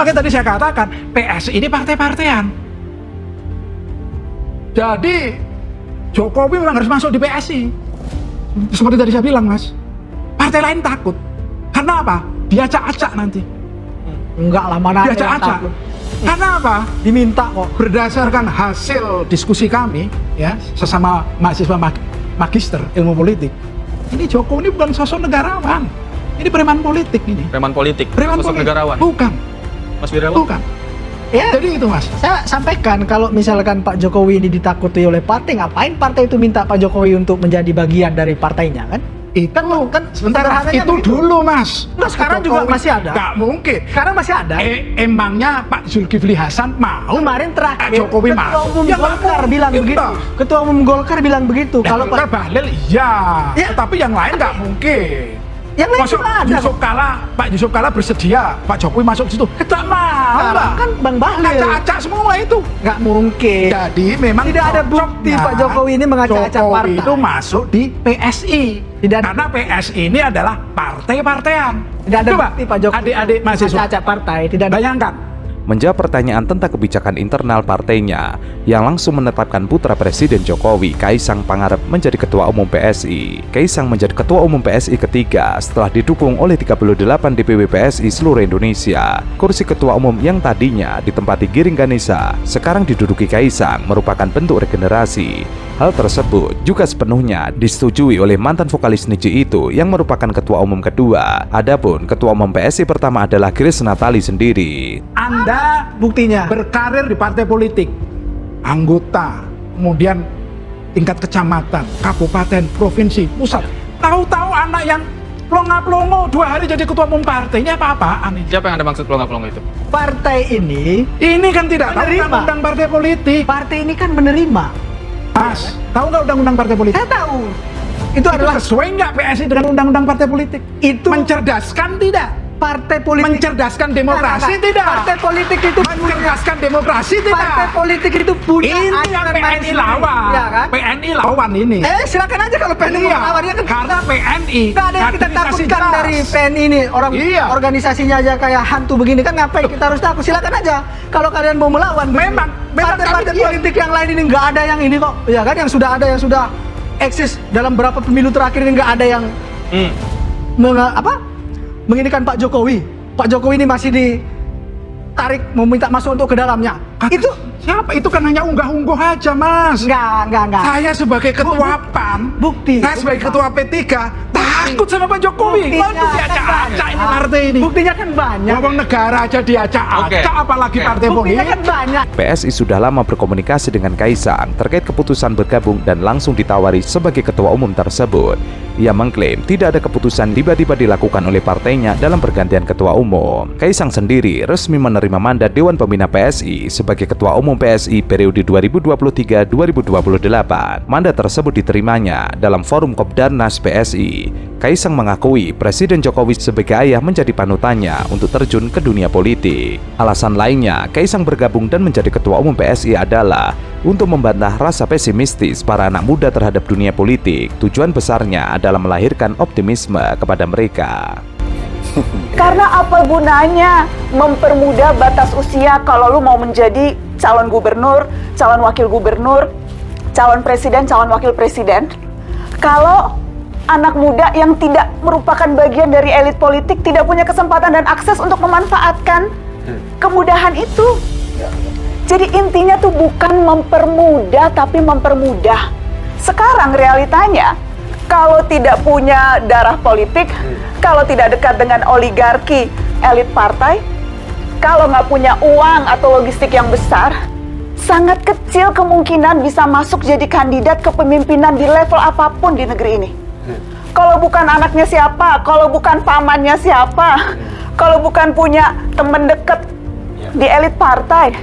Makanya tadi saya katakan, PSI ini partai-partaian. Jadi Jokowi memang harus masuk di PSI. Seperti tadi saya bilang, Mas. Partai lain takut. Karena apa? Diacak-acak nanti. Enggak lah, mana ada yang Diacak-acak. takut. Karena apa? Diminta kok. Berdasarkan hasil diskusi kami, ya, sesama mahasiswa magister ilmu politik, ini Jokowi ini bukan sosok negarawan. Ini preman politik ini. Preman politik, Preman sosok politik. negarawan. Bukan. Mas Wirawan? Bukan. Ya, Jadi itu, Mas. saya sampaikan kalau misalkan Pak Jokowi ini ditakuti oleh partai, ngapain partai itu minta Pak Jokowi untuk menjadi bagian dari partainya kan? Itu kan sebentar, sederhananya itu begitu. dulu, Mas. Nah, sekarang juga Jokowi masih ada. Nggak mungkin. Sekarang masih ada. Emangnya Pak Zulkifli Hasan mau Kemarin terakhir Jokowi Ketua mau? Umum Ya, nggak Golkar mungkin. bilang begitu. Ketua Umum Golkar bilang begitu. Kalau Kalau Pak Bahlil iya, Ya. tapi yang lain nggak mungkin. yang lain Masuk juga ada. Pak Yusuf Kala bersedia, Pak Jokowi masuk di situ. Kita mau, Sekarang Pak. kan Bang Bahlil Acak-acak semua itu. nggak mungkin. Jadi memang Tidak ada bukti cocoknya Pak Jokowi ini mengacak-acak Jokowi partai. itu masuk di PSI. Tidak ada- Karena PSI ini adalah partai-partaian. Tidak ada Coba, bukti Pak Jokowi adik-adik mahasiswa, acak partai. Tidak ada. bayangkan. Menjawab pertanyaan tentang kebijakan internal partainya yang langsung menetapkan putra Presiden Jokowi, Kaisang Pangarep, menjadi Ketua Umum PSI. Kaisang menjadi Ketua Umum PSI ketiga setelah didukung oleh 38 DPW PSI seluruh Indonesia. Kursi Ketua Umum yang tadinya ditempati Giring Ganesa, sekarang diduduki Kaisang, merupakan bentuk regenerasi. Hal tersebut juga sepenuhnya disetujui oleh mantan vokalis Niji itu yang merupakan Ketua Umum kedua. Adapun Ketua Umum PSI pertama adalah Grace Natali sendiri. Anda Buktinya. berkarir di partai politik, anggota, kemudian tingkat kecamatan, kabupaten, provinsi, pusat. Tahu-tahu anak yang plonga-plongo 2 hari jadi ketua umum partai, ini apa-apaan ini? Siapa yang Anda maksud pelongo-pelongo itu? Partai ini, Ini kan tidak tahu Menerima. undang-undang partai politik. partai ini kan menerima. Mas, tahu nggak undang-undang partai politik? Saya tahu. Itu Itu adalah sesuai nggak PSI dengan undang-undang partai politik? Itu Mencerdaskan tidak? partai politik. Mencerdaskan demokrasi Nah, tidak? Partai politik itu Mencerdaskan demokrasi tidak? Partai politik itu punya Ini yang aturan main PNI sendiri. lawan. Ya kan? PNI lawan ini. Silakan aja kalau PNI mau Iya, lawan ya kan. karena PNI Nggak ada yang kita kaderisasi takutkan jelas. dari PNI ini. Orang Iya. organisasinya aja kayak hantu begini kan, ngapain kita harus takut? Silakan aja. Kalau kalian mau melawan. Memang partai-partai kami- politik yang lain ini nggak ada yang ini kok. Ya kan, yang sudah ada, yang sudah eksis dalam berapa pemilu terakhir ini nggak ada yang menginikan Pak Jokowi. Pak Jokowi ini masih ditarik mau minta masuk untuk ke dalamnya. Itu Siapa? Itu kan hanya unggah-ungguh aja, Mas. enggak. Saya sebagai ketua PAN, Bukti. saya sebagai ketua P3 takut sama Pak Jokowi. Buktinya Waduh, diacak-acak kan ini banyak. partai ini. Buktinya kan banyak. Ngomong negara aja diacak-acak, Oke. apalagi Oke. partai Buktinya kan politik. banyak. PSI sudah lama berkomunikasi dengan Kaisang terkait keputusan bergabung dan langsung ditawari sebagai ketua umum tersebut. Ia mengklaim tidak ada keputusan tiba-tiba dilakukan oleh partainya dalam pergantian ketua umum. Kaisang sendiri resmi menerima mandat Dewan Pembina PSI sebagai ketua umum PSI periode 2023-2028. Mandat tersebut diterimanya dalam forum Kopdarnas PSI. Kaisang mengakui Presiden Jokowi sebagai ayah menjadi panutannya untuk terjun ke dunia politik. Alasan lainnya, Kaisang bergabung dan menjadi ketua umum PSI adalah untuk membantah rasa pesimistis para anak muda terhadap dunia politik. Tujuan besarnya adalah melahirkan optimisme kepada mereka. Karena apa gunanya mempermudah batas usia kalau lu mau menjadi calon gubernur, calon wakil gubernur, calon presiden, calon wakil presiden. Kalau anak muda yang tidak merupakan bagian dari elit politik tidak punya kesempatan dan akses untuk memanfaatkan kemudahan itu. Jadi intinya tuh bukan mempermudah tapi mempermudah. Sekarang realitanya kalau tidak punya darah politik, kalau tidak dekat dengan oligarki elit partai, kalau nggak punya uang atau logistik yang besar, sangat kecil kemungkinan bisa masuk jadi kandidat kepemimpinan di level apapun di negeri ini. Kalau bukan anaknya siapa, kalau bukan pamannya siapa, kalau bukan punya teman dekat di elit partai,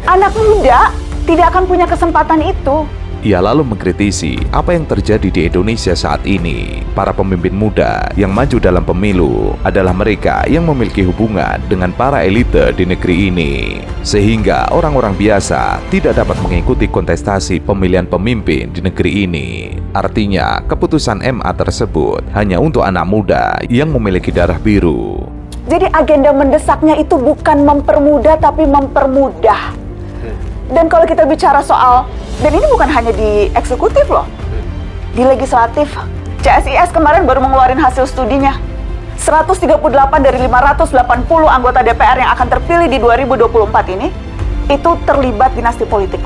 anak muda tidak akan punya kesempatan itu. Ia lalu mengkritisi apa yang terjadi di Indonesia saat ini. Para pemimpin muda yang maju dalam pemilu adalah mereka yang memiliki hubungan dengan para elite di negeri ini, sehingga orang-orang biasa tidak dapat mengikuti kontestasi pemilihan pemimpin di negeri ini. Artinya, keputusan MA tersebut hanya untuk anak muda yang memiliki darah biru. Jadi agenda mendesaknya itu bukan mempermudah tapi mempermudah. Dan kalau kita bicara soal, dan ini bukan hanya di eksekutif loh, di legislatif, CSIS kemarin baru mengeluarkan hasil studinya. 138 dari 580 anggota DPR yang akan terpilih di 2024 ini, itu terlibat dinasti politik.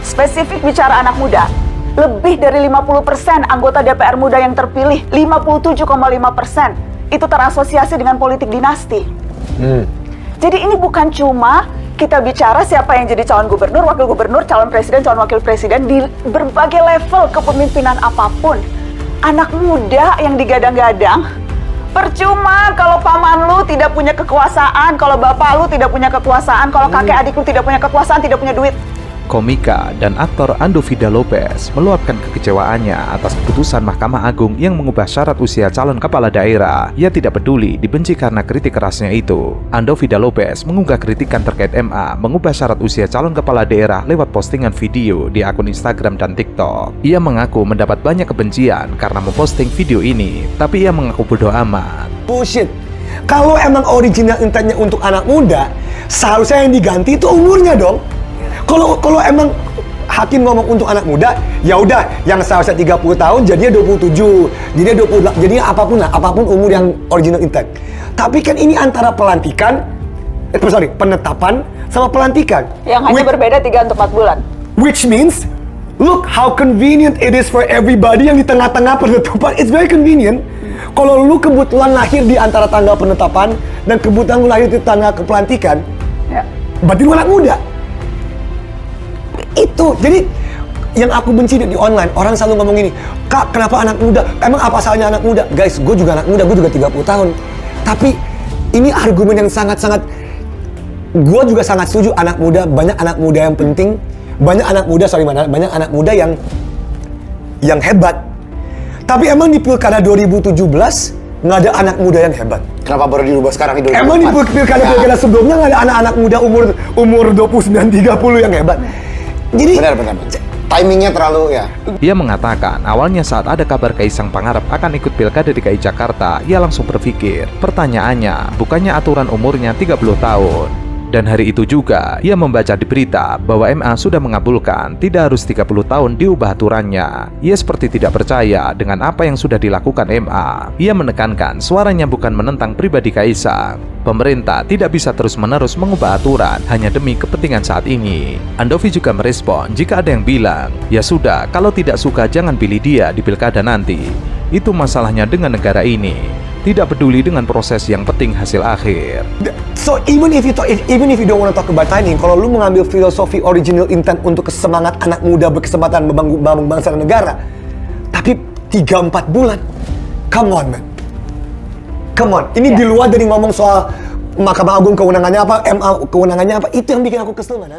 Spesifik bicara anak muda, lebih dari 50% anggota DPR muda yang terpilih, 57,5%, itu terasosiasi dengan politik dinasti. Jadi ini bukan cuma kita bicara siapa yang jadi calon gubernur, wakil gubernur, calon presiden, calon wakil presiden di berbagai level kepemimpinan apapun. Anak muda yang digadang-gadang, percuma kalau paman lu tidak punya kekuasaan, kalau bapak lu tidak punya kekuasaan, kalau kakek adik lu tidak punya kekuasaan, tidak punya duit. Komika dan aktor Ando Vida Lopez meluapkan kekecewaannya atas keputusan Mahkamah Agung yang mengubah syarat usia calon kepala daerah. Ia tidak peduli dibenci karena kritik kerasnya itu. Ando Vida Lopez mengunggah kritikan terkait MA mengubah syarat usia calon kepala daerah lewat postingan video di akun Instagram dan TikTok. Ia mengaku mendapat banyak kebencian karena memposting video ini, tapi ia mengaku bodoh amat. Bullshit. Kalau emang original intentnya untuk anak muda, seharusnya yang diganti itu umurnya dong. Kalau emang hakim ngomong untuk anak muda, ya udah yang seharusnya 30 tahun jadinya 27, jadinya 28, jadinya apapun lah, apapun umur yang original intent. Tapi kan ini antara penetapan sama pelantikan. Yang hanya berbeda 3 untuk 4 bulan. Which means, look how convenient it is for everybody yang di tengah-tengah penetapan. It's very convenient. Kalau lu kebetulan lahir di antara tanggal penetapan dan kebetulan lu lahir di tanggal pelantikan, Ya. berarti lu anak muda. Itu, jadi yang aku benci di online, orang selalu ngomong gini, Kak, kenapa anak muda? Emang apa salahnya anak muda? Guys, gue juga anak muda, gue juga 30 tahun. Tapi ini argumen yang sangat-sangat, gue juga sangat setuju anak muda, banyak anak muda yang penting, banyak anak muda yang hebat. Tapi emang di Pilkada 2017 nggak ada anak muda yang hebat. Kenapa baru dirubah sekarang di 2024? Emang di Pilkada sebelumnya nggak ada anak-anak muda umur 29-30 yang hebat. Jadi Benar. Timingnya terlalu ya. Ia mengatakan awalnya saat ada kabar Kaisang Pangarep akan ikut Pilkada DKI Jakarta, ia langsung berpikir, pertanyaannya, bukannya aturan umurnya 30 tahun? Dan hari itu juga, ia membaca di berita bahwa MA sudah mengabulkan tidak harus 30 tahun diubah aturannya. Ia seperti tidak percaya dengan apa yang sudah dilakukan MA. Ia menekankan suaranya bukan menentang pribadi Kaisang. Pemerintah tidak bisa terus-menerus mengubah aturan hanya demi kepentingan saat ini. Andovi juga merespon jika ada yang bilang, ya sudah, kalau tidak suka jangan pilih dia di Pilkada nanti. Itu masalahnya dengan negara ini. Tidak peduli dengan proses, yang penting hasil akhir. So even if you don't want to talk about timing, kalau lu mengambil filosofi original intent untuk kesemangat anak muda berkesempatan membangun bangsa dan negara, tapi 3-4 bulan, come on man, come on. Ini di luar dari ngomong soal Mahkamah Agung kewenangannya apa, MA kewenangannya apa, itu yang bikin aku kesel, man.